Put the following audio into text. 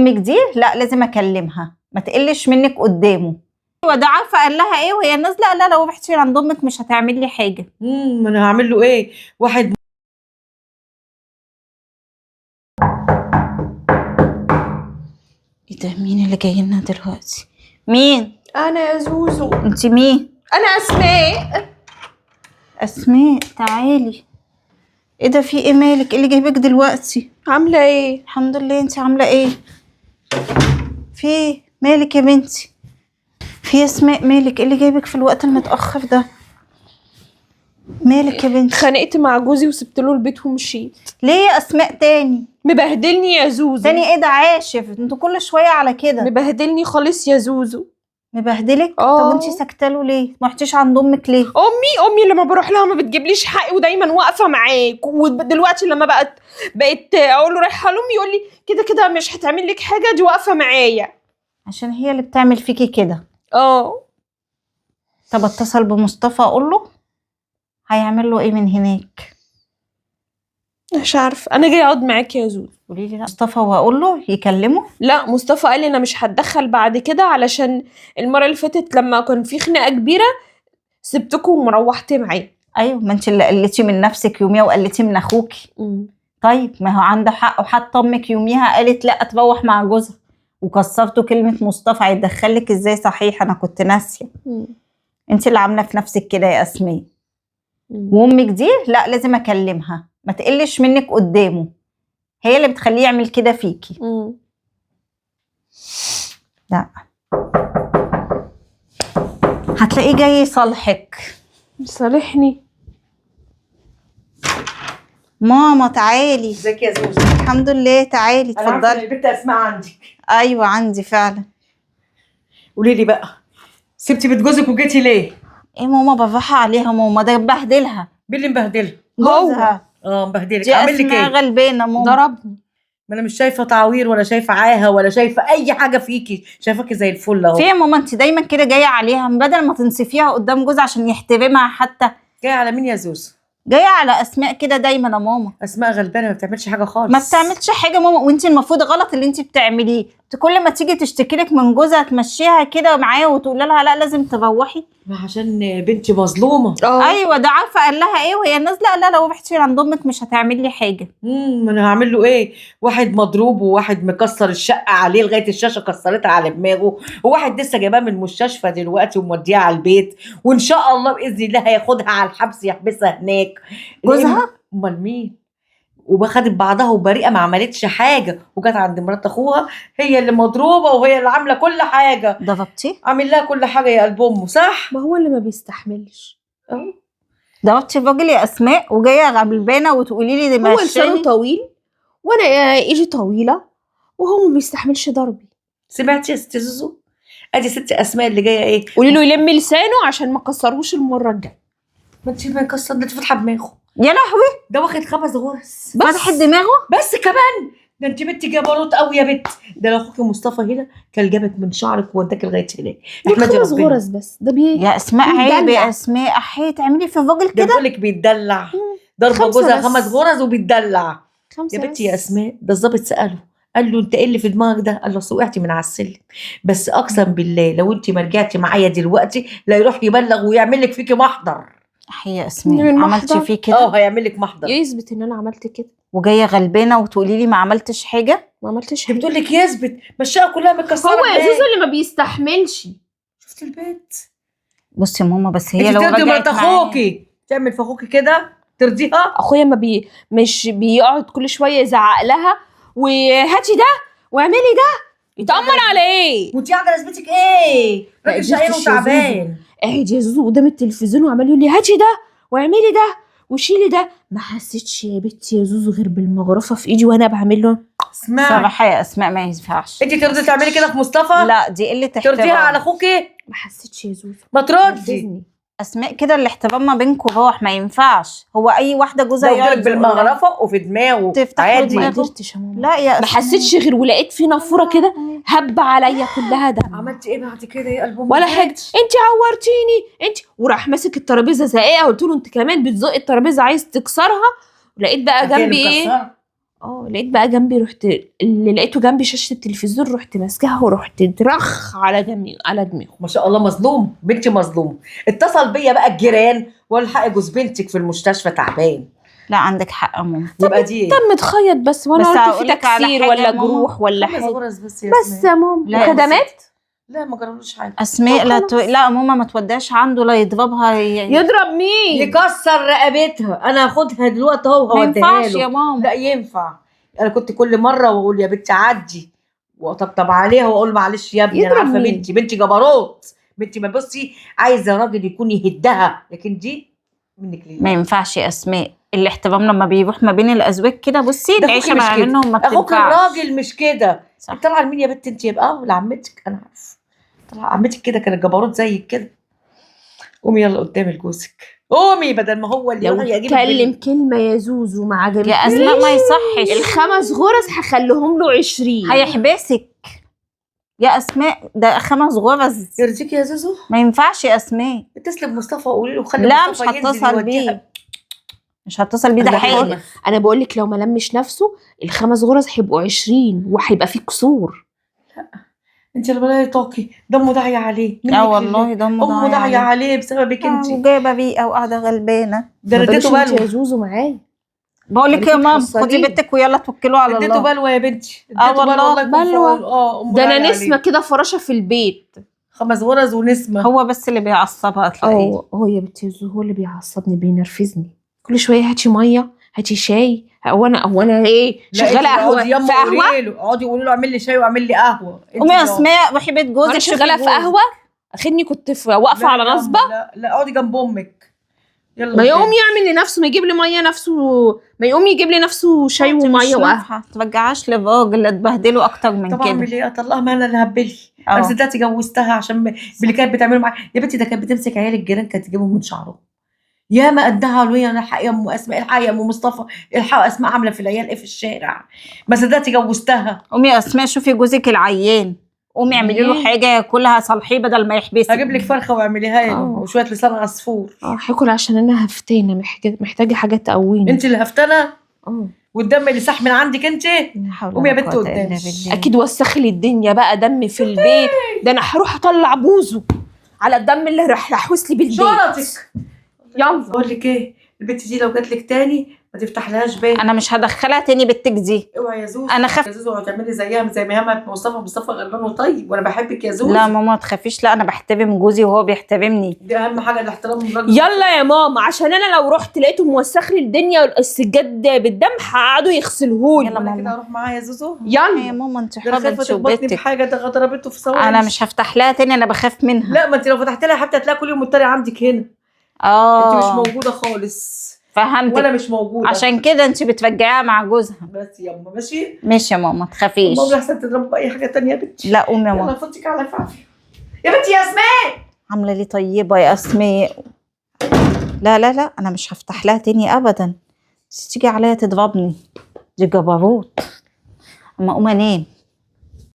امك دي لا لازم اكلمها، ما تقلش منك قدامه. ايوه ده عارفه قال لها ايه وهي نازله؟ قال لها لو رحتي عند امك مش هتعمل لي حاجه. ما انا هعمل له ايه؟ واحد ايه ده؟ مين اللي جاي لنا دلوقتي؟ مين؟ انا يا زوزو. انت مين؟ انا اسماء. اسماء تعالي. ايه ده؟ في ايه؟ مالك؟ ايه اللي جايبك دلوقتي؟ عامله ايه؟ الحمد لله، انت عامله ايه؟ في ايه؟ مالك يا بنتي؟ في اسماء مالك؟ ايه اللي جايبك في الوقت المتاخر ده؟ مالك يا بنتي؟ اتخانقت مع جوزي وسبت له البيت ومشيت. ليه يا اسماء تاني؟ مبهدلني يا زوزو. تاني ايه ده؟ عاشف انتوا كل شويه على كده. مبهدلني خالص يا زوزو. مبهدلك؟ طب وانتي ساكته له ليه؟ ما رحتيش عند امك ليه؟ امي لما بروح لها ما بتجيبليش حقي ودايما واقفه معاك، ودلوقتي لما بقيت اقول له رايحه لامي يقول لي كده كده مش هتعمل لك حاجه، دي واقفه معايا. عشان هي اللي بتعمل فيكي كده. طب اتصل بمصطفى اقول له هيعمل له ايه من هناك؟ مش عارفه، انا جاي اقعد معاك يا زوزو. قولي لي مصطفى واقول له يكلمه. لا، مصطفى قال لي انا مش هتدخل بعد كده، علشان المره اللي فاتت لما كان في خناقه كبيره سبتكم وروحت معاه. ايوه، ما انت اللي قلتي من نفسك يوميها وقلتي من اخوكي. طيب ما هو عنده حق، وحتى امك يوميها قالت لا تروح مع جوزها، وكسرتوا كلمه مصطفى. هيتدخلك ازاي؟ صحيح انا كنت ناسيه. انت اللي عامله في نفسك كده يا اسماء. وامك دي لا لازم اكلمها، ما تقلش منك قدامه. هي اللي بتخليه يعمل كده فيكي. لا هتلاقيه جاي يصالحك. صالحني؟ ماما تعالي. ازيك يا زوزو؟ الحمد لله، تعالي انا عارفه ان اتفضلي. البنت اسماء عندك. ايوه عندي فعلا. قولي لي بقى، سبتي بيت جوزك وجيتي ليه؟ ايه ماما؟ بفرحها عليها ماما، ده ببهدلها. مين اللي مبهدلها؟ جوزها. مبهدلك. دي اعمل لك اسماء ايه؟ غلبانه ماما. ضربني. ما انا مش شايفه تعوير ولا شايفه عاهه ولا شايفه اي حاجه فيكي، شايفاكي زي الفل اهو. في يا ماما انت دايما كده جايه عليها، بدل ما تنصفيها قدام جوزها عشان يحترمها حتى. جايه على مين يا زوزو؟ جايه على اسماء كده دايما يا ماما. اسماء غلبانه ما بتعملش حاجه خالص. ما بتعملش حاجه ماما، وانت المفروض غلط اللي انت بتعمليه. كل ما تيجي تشتكي لك من جوزها تمشيها كده معايا وتقول لها لا لازم تروحي. ما عشان بنتي مظلومه. ايوه ده عارفه قال لها ايه وهي نازله؟ قال لها لو رحتي عند امك مش هتعمل لي حاجه. ما انا هعمل له ايه؟ واحد مضروب وواحد مكسر الشقه عليه لغايه الشاشه كسرتها على دماغه، وواحد لسه جايباه من المستشفى دلوقتي وموديها على البيت، وان شاء الله باذن الله هياخدها على الحبس يحبسها هناك. جوزها؟ امال مين؟ وخدت بعضها وبريئه ما عملتش حاجه، وجت عند مرات اخوها هي اللي مضروبه وهي اللي عامله كل حاجه. ضربتي؟ عامل لها كل حاجه يا قلب امه، صح؟ ما هو اللي ما بيستحملش. ضربتي الراجل يا اسماء وجايه غلبانه وتقولي لي دي هو ماشي؟ لسانه طويل وانا ايدي طويله، وهو ما بيستحملش ضربي. سمعتي يا ست زوزو؟ ادي ست اسماء اللي جايه ايه؟ قولي له يلم لسانه عشان ما كسروش المره الجايه. ما انت ما يكسر ده فاتحه دماغه. يا لهوي، ده واخد 5 غرز فتحت دماغه بس كمان. ده انت بنت جبروت قوي يا بنت. ده لو اخوك مصطفى هنا كان جابك من شعرك ووداك لغايه هناك. احمدي 5 ربنا. غرز بس ده يا اسماء. عيب بيدلع. يا اسماء، احي تعملي في الراجل ده كده. بقولك بيتدلع. ضربه 5 جوزها بس. 5 غرز وبيتدلع. 5 يا بنتي يا اسماء، ده الظابط ساله قال له انت ايه اللي في دماغك ده؟ قال له اصل وقعتي من على السلم. بس اقسم بالله لو انت ما رجعتي معايا دلوقتي لا يروح يبلغ ويعمل لك فيكي محضر. احي يا اسماء، من عملتي محضر؟ فيه كده؟ هيعمل لك محضر. يثبت ان انا عملت كده. وجايه غلبانه وتقولي لي ما عملتش حاجه؟ ما عملتش دي حاجه. بتقول لك يثبت، مشاها كلها متكسره. هو يا زوزو اللي ما بيستحملش. شفت البيت؟ بصي يا ماما، بس هي انت لو ترضي مرات رجعت معايا. اخوكي تعمل في اخوكي كده؟ ترضيها؟ اخويا ما مش بيقعد كل شويه يزعق لها وهاتي ده واعملي ده. يتأمر على ايه؟ وانت قاعده لازمتك ايه؟ راجل شقيان وتعبان. قاعد يا زوزو قدام التلفزيون وعمال يقول لي هاتي ده واعملي ده وشيلي ده. ما حسيتش يا بنتي يا زوزو غير بالمغرفه في ايدي وانا بعمل له. اسمعي صراحه يا اسماء ما ينفعش. انت ترضي تعملي كده في مصطفى؟ لا دي قله احترام. ترضيها على اخوكي؟ ما حسيتش يا زوزو. ما تردي. اسماء كده الاحترام ما بينكم روح، ما ينفعش. هو اي واحده جوزها ده يقعد يضرب بالمغرفه وفي دماغه تفتح عادي. ما دماغه. قدرتش يا ماما. لا يا ما حسيتش غير ولقيت في نافوره كده هب عليا كلها دم. عملتي ايه بعد كده يا قلب امك؟ ولا حاجه. انت عورتيني انت. وراح ماسك الترابيزه زقاقه. قلت له انت كمان بتزق الترابيزه عايز تكسرها. ولقيت بقى جنبي ايه؟ لقيت بقى جنبي، رحت اللي لقيته جنبي شاشة التلفزيون، رحت ماسكاها ورحت درخ على دماغه. ما شاء الله مظلوم، بنتي مظلوم. اتصل بيا بقى الجيران والحق جوز بنتك في المستشفى تعبان. لا عندك حق يا ماما. يبقى دي ايه؟ تم تخيط بس، وانا بس قلت في هقولك على تكسير حاجة ولا يا ماما. جروح ولا 5 حاجه. غرز بس يا بس يا ماما لا، وخدمات. لا ما جرالوش حاجه. اسماء لا ماما ما توديهاش عنده، لا يضربها يضرب مين؟ يكسر رقبتها. انا هاخدها دلوقتي اهو ما وهوديها ينفعش له. يا ماما. لا ينفع. انا كنت كل مره واقول يا بنتي عدي واطبطب عليها واقول معلش يا ابني، انا يضرب عارفه مين؟ بنتي جبروت. بنتي ما بصي عايزه راجل يكون يهدها، لكن دي منك ليه؟ ما ينفعش يا اسماء، الاحترام لما بيروح ما بين الازواج كده، بصي ده العيشه أخوكي ما مش كده. بينهم ما اخوك بتنفعش. الراجل مش كده. صح. طالعه لمين يا بنت انت؟ يبقى لعمتك. انا عارفه طالعه عمتك كده كانت جبروت زيك كده. قومي يلا قدام لجوزك، قومي بدل ما هو اللي لو يروح يجيب اتكلم كلمه يا زوزو ما عجبتنيش، يا اسماء ما يصحش، ال5 غرز هخليهم له 20. هيحبسك يا اسماء، ده 5 غرز يرضيك يا زوزو؟ ما ينفعش يا اسماء. اتصل بمصطفى وقولي له خلي لا مش مصطفى ينزل هتصل يوديها. بيه، مش هتصل بيه، ده أنا حاجه. انا بقول لك لو ما لمش نفسه ال5 غرز هيبقوا 20 وهيبقى فيه كسور. انت اللي بلاقي طاقي دمه داعي عليه. لا والله دمه امه داعيه عليه بسببك انت. وجايبه بيئه وقاعده غلبانه. ده ما انا اديته بالكش انت يا بلوى. زوزو معايا. بقول لك يا خليكي ماما تحصليه. خدي بنتك ويلا توكلوا على اديته الله. بلوى يا بنتي. آه اديته والله، الله يكون في بلوى. عونه. امه ده انا داعية نسمه عليه. كده فراشه في البيت. 5 غرز ونسمه. هو بس اللي بيعصبها تلاقيه. هو يا بنتي يا زوزو هو اللي بيعصبني بينرفزني كل شويه، هاتي ميه هاتي شاي. هو انا ايه شغاله قهوه في قهوه؟ اقعدي قولي له اعمل لي شاي واعمل لي قهوه. قومي يا اسماء روحي بيت جوزك. انا شوفي شغاله في جوزك. قهوه، اخدني كنت واقفه على نصبه. لا اقعدي جنب امك. يلا ما يقوم يعمل لنفسه، ما يجيب لي ميه نفسه، ما يقوم يجيب لي نفسه شاي انت وميه مش وقهوه. نافعة، ترجعش للراجل لا تبهدله اكتر من طب كده. اعمل ايه؟ اطلقها؟ ما انا اللي هبلي. اه. انا صدقتي جوزتها عشان باللي كانت بتعمله معايا يا بنتي. ده كانت بتمسك عيال الجيران كانت تجيبهم من شعرهم. يا ما قدها علويا. انا الحق يا ام اسماء، الحق يا ام مصطفى، الحق اسماء عامله في العيال ايه في الشارع. ما صدقتي جوزتها. قومي يا اسماء شوفي جوزك العيان، قومي اعملي له حاجه ياكلها صالحيه بدل ما يحبسك. هجيب لك فرخه واعمليها له وشويه لسان عصفور. هاكل عشان انا هفتانه، محتاجه حاجه تقويني. انت اللي هفتنه والدم اللي ساح من عندك انت. قومي يا بنت قدامي. اكيد وسخ لي الدنيا بقى دم في البيت. ده انا هروح اطلع بوزه على الدم اللي راح لحوس لي بالبيت. شرطك. يلا بقول لك ايه، البنت دي لو جات لك تاني ما تفتحلهاش باب. انا مش هدخلها تاني بنتك دي. اوعي يا زوزو. انا خاف. يا زوزو هتعملي زيها زي ما هي مصطفى غلبان وطيب وانا بحبك يا زوزو. لا ماما ما تخافيش، لا انا بحترم جوزي وهو بيحترمني. دي اهم حاجه الاحترام الراجل. يلا يا ماما، عشان انا لو رحت لقيته موسخ لي الدنيا والسجاد بالدم هقعدوا يغسلوهولي. يلا انا ماما. كده اروح معاها يا زوزو. يا يلا ماما انت ده انا حرة خايفه انت تخبطني وبنتك. بحاجه. ده ضربته في ثواني. انا مش هفتح لها تاني، انا بخاف منها. لا ما انت لو فتحت لها حتى هتلاقي كل يوم متريق عندك هنا. انت مش موجوده خالص. فهمتك. وانا مش موجوده. عشان كده انت بترجعيها مع جوزها. بس يا اما ماشي. ماشي يا ماما ما تخافيش. ماما احسن تضربوا باي حاجه تانية يا بنتي. لا قومي يا يلا ماما. فوتك على عافيه يا بنتي. يا اسماء عامله لي طيبه يا اسماء. لا لا لا انا مش هفتح لها تاني ابدا. تيجي عليا تضربني، دي جبروت. اما اقوم انام.